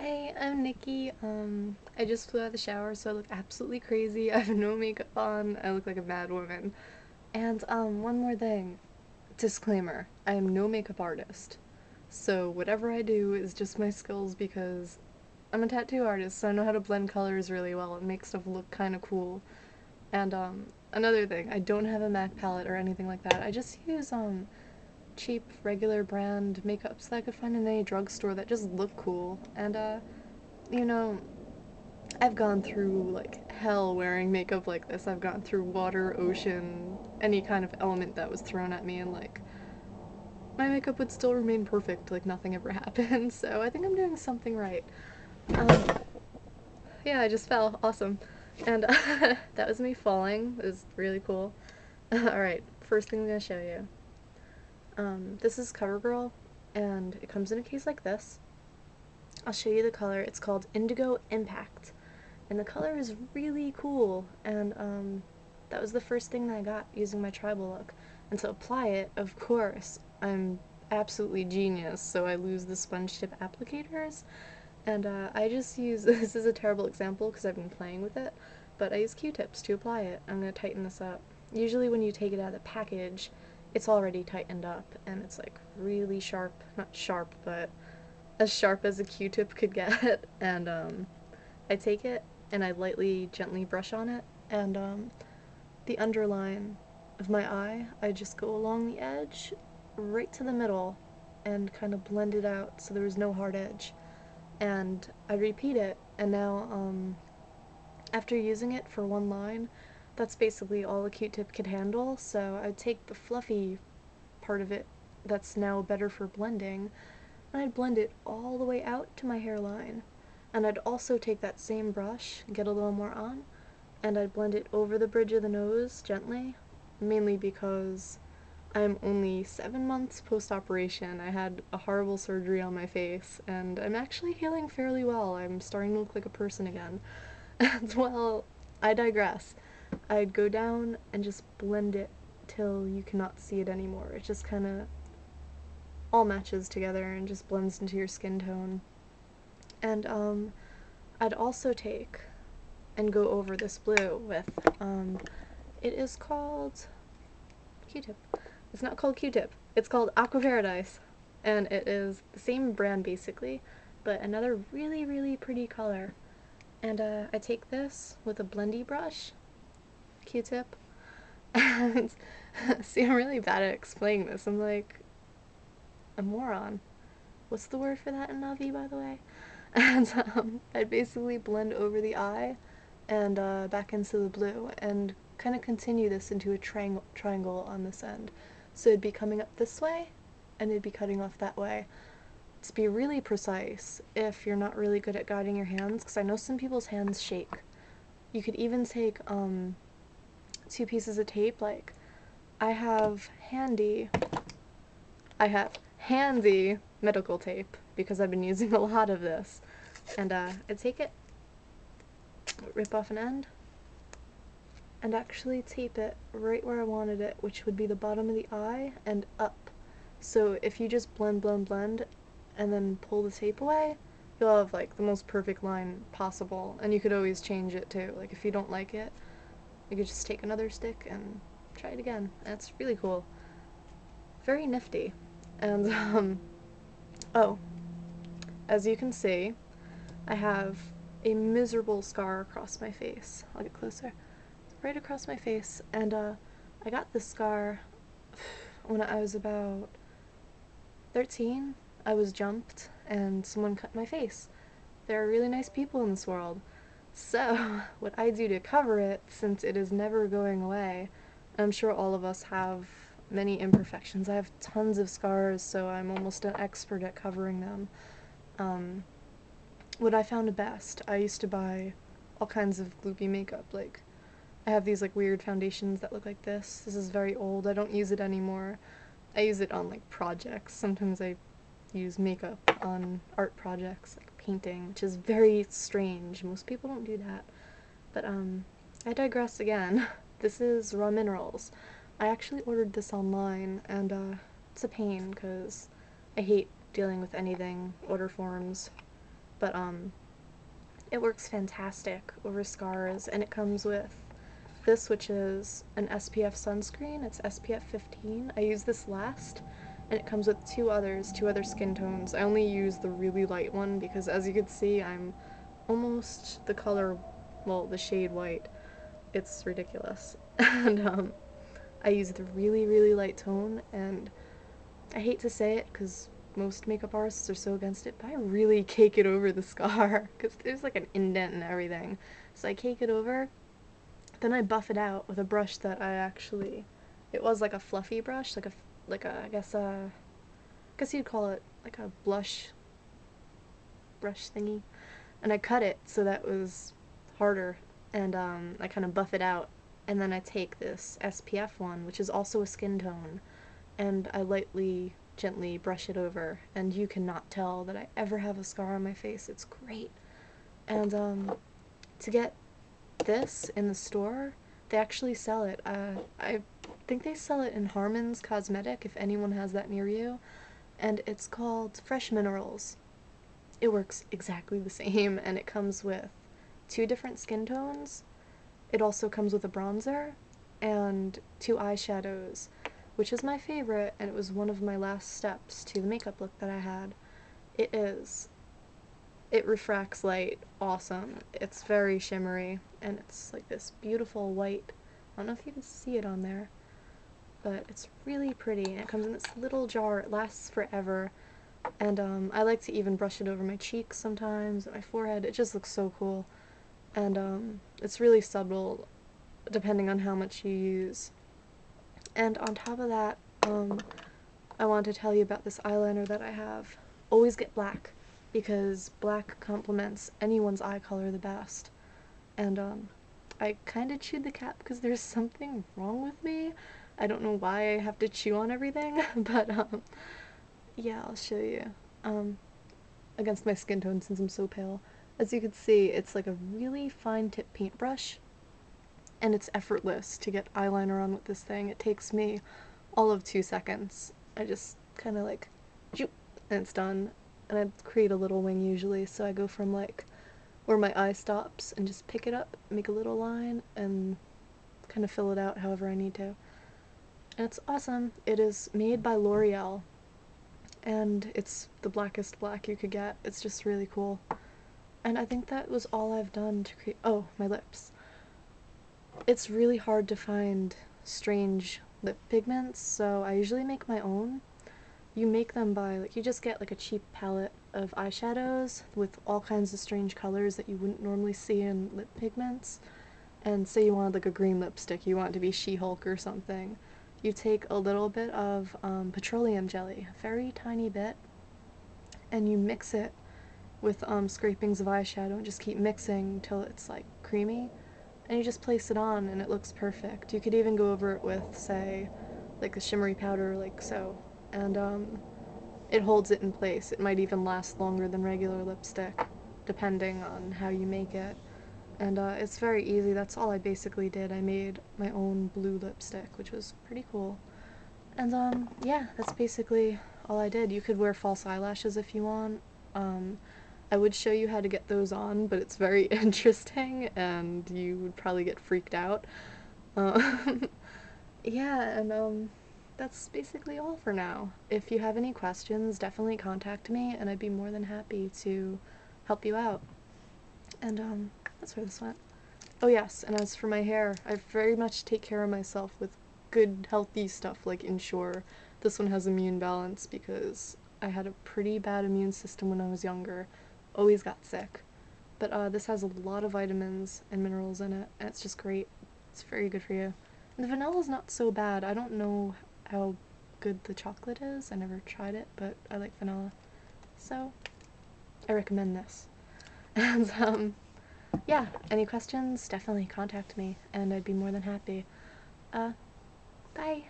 Hi, I'm Nikki. I just flew out of the shower, so I look absolutely crazy. I have no makeup on. I look like a mad woman. And one more thing. Disclaimer, I am no makeup artist. So whatever I do is just my skills because I'm a tattoo artist, so I know how to blend colors really well and make stuff look kind of cool. And another thing, I don't have a MAC palette or anything like that. I just use cheap regular brand makeups that I could find in any drugstore that just look cool. And you know, I've gone through like hell wearing makeup like this. I've gone through water, ocean, any kind of element that was thrown at me, and like my makeup would still remain perfect, like nothing ever happened. So I think I'm doing something right. Um, yeah, I just fell. Awesome. And that was me falling. It was really cool. Alright, first thing I'm gonna show you. This is CoverGirl, and it comes in a case like this. I'll show you the color. It's called Indigo Impact. And the color is really cool, and that was the first thing that I got using my tribal look. And to apply it, of course, I'm absolutely genius, so I lose the sponge tip applicators, and I just use, this is a terrible example because I've been playing with it, but I use Q-tips to apply it. I'm going to tighten this up. Usually when you take it out of the package, it's already tightened up, and it's like really sharp, not sharp, but as sharp as a Q-tip could get, and I take it and I lightly, gently brush on it, and the underline of my eye, I just go along the edge right to the middle and kind of blend it out so there was no hard edge. And I repeat it, and now after using it for one line, that's basically all a Q-tip could handle, so I take the fluffy part of it that's now better for blending, and I'd blend it all the way out to my hairline. And I'd also take that same brush, get a little more on, and I'd blend it over the bridge of the nose gently, mainly because I'm only 7 months post-operation. I had a horrible surgery on my face, and I'm actually healing fairly well. I'm starting to look like a person again. And well, I digress. I'd go down and just blend it till you cannot see it anymore. It just kind of all matches together and just blends into your skin tone. And I'd also take and go over this blue with, it is called Q-tip. It's not called Q-tip. It's called Aqua Paradise. And it is the same brand basically, but another really, really pretty color. And I take this with a blendy brush, Q-tip, and see, I'm really bad at explaining this. I'm like a moron. What's the word for that in Navi, by the way? And I'd basically blend over the eye and back into the blue and kind of continue this into a triangle on this end. So it'd be coming up this way and it'd be cutting off that way. To be really precise, if you're not really good at guiding your hands, because I know some people's hands shake, you could even take 2 pieces of tape, like I have handy, I have handy medical tape because I've been using a lot of this. And I take it, rip off an end, and actually tape it right where I wanted it, which would be the bottom of the eye and up. So if you just blend, blend, blend, and then pull the tape away, you'll have like the most perfect line possible. And you could always change it too. Like if you don't like it, you could just take another stick and try it again. That's really cool. Very nifty. And oh, as you can see, I have a miserable scar across my face. I'll get closer. Right across my face, and I got this scar when I was about 13. I was jumped, and someone cut my face. There are really nice people in this world. So, what I do to cover it, since it is never going away, I'm sure all of us have many imperfections. I have tons of scars, so I'm almost an expert at covering them. What I found best, I used to buy all kinds of gloopy makeup, like I have these like weird foundations that look like this. This is very old. I don't use it anymore. I use it on like projects. Sometimes I use makeup on art projects, like painting, which is very strange. Most people don't do that. But I digress again. This is Raw Minerals. I actually ordered this online, and it's a pain because I hate dealing with anything order forms. but it works fantastic over scars, and it comes with this, which is an SPF sunscreen. It's SPF 15. I use this last, and it comes with two other skin tones. I only use the really light one because, as you can see, I'm almost the color, well, the shade white. It's ridiculous. And I use the really, really light tone, and I hate to say it because most makeup artists are so against it, but I really cake it over the scar because there's like an indent and everything. So I cake it over, then I buff it out with a brush that I actually, it was like a fluffy brush, like a, I guess you'd call it like a blush brush thingy. And I cut it so that was harder, and I kind of buff it out, and then I take this SPF one, which is also a skin tone, and I lightly, gently brush it over, and you cannot tell that I ever have a scar on my face. It's great. And to get this in the store, they actually sell it. I think they sell it in Harmon's Cosmetic, if anyone has that near you, and it's called Fresh Minerals. It works exactly the same, and it comes with 2 different skin tones. It also comes with a bronzer and 2 eyeshadows, which is my favorite, and it was one of my last steps to the makeup look that I had. It refracts light awesome. It's very shimmery, and it's like this beautiful white. I don't know if you can see it on there, but it's really pretty, and it comes in this little jar. It lasts forever. And I like to even brush it over my cheeks sometimes, my forehead. It just looks so cool. And it's really subtle depending on how much you use. And on top of that, I want to tell you about this eyeliner that I have. Always get black, because black complements anyone's eye color the best. And I kind of chewed the cap because there's something wrong with me. I don't know why I have to chew on everything, but yeah, I'll show you. Against my skin tone, since I'm so pale. As you can see, it's like a really fine tip paintbrush, and it's effortless to get eyeliner on with this thing. It takes me all of 2 seconds. I just kind of like, and it's done. And I create a little wing usually, so I go from like where my eye stops and just pick it up, make a little line, and kind of fill it out however I need to. And it's awesome. It is made by L'Oreal, and it's the blackest black you could get. It's just really cool. And I think that was all I've done to create— oh, my lips. It's really hard to find strange lip pigments, so I usually make my own. You make them by, like, you just get like a cheap palette of eyeshadows with all kinds of strange colors that you wouldn't normally see in lip pigments. And say you wanted like a green lipstick, you want it to be She-Hulk or something. You take a little bit of petroleum jelly, a very tiny bit, and you mix it with scrapings of eyeshadow and just keep mixing until it's like creamy, and you just place it on and it looks perfect. You could even go over it with, say, like a shimmery powder like so, and it holds it in place. It might even last longer than regular lipstick, depending on how you make it. And it's very easy. That's all I basically did. I made my own blue lipstick, which was pretty cool. And yeah, that's basically all I did. You could wear false eyelashes if you want. I would show you how to get those on, but it's very interesting, and you would probably get freaked out. Yeah, and that's basically all for now. If you have any questions, definitely contact me, and I'd be more than happy to help you out. And that's where this went. Oh yes, and as for my hair, I very much take care of myself with good, healthy stuff like Ensure. This one has immune balance because I had a pretty bad immune system when I was younger. Always got sick. But this has a lot of vitamins and minerals in it, and it's just great. It's very good for you. And the vanilla's not so bad. I don't know how good the chocolate is. I never tried it, but I like vanilla. So, I recommend this. And yeah, any questions, definitely contact me, and I'd be more than happy. Bye!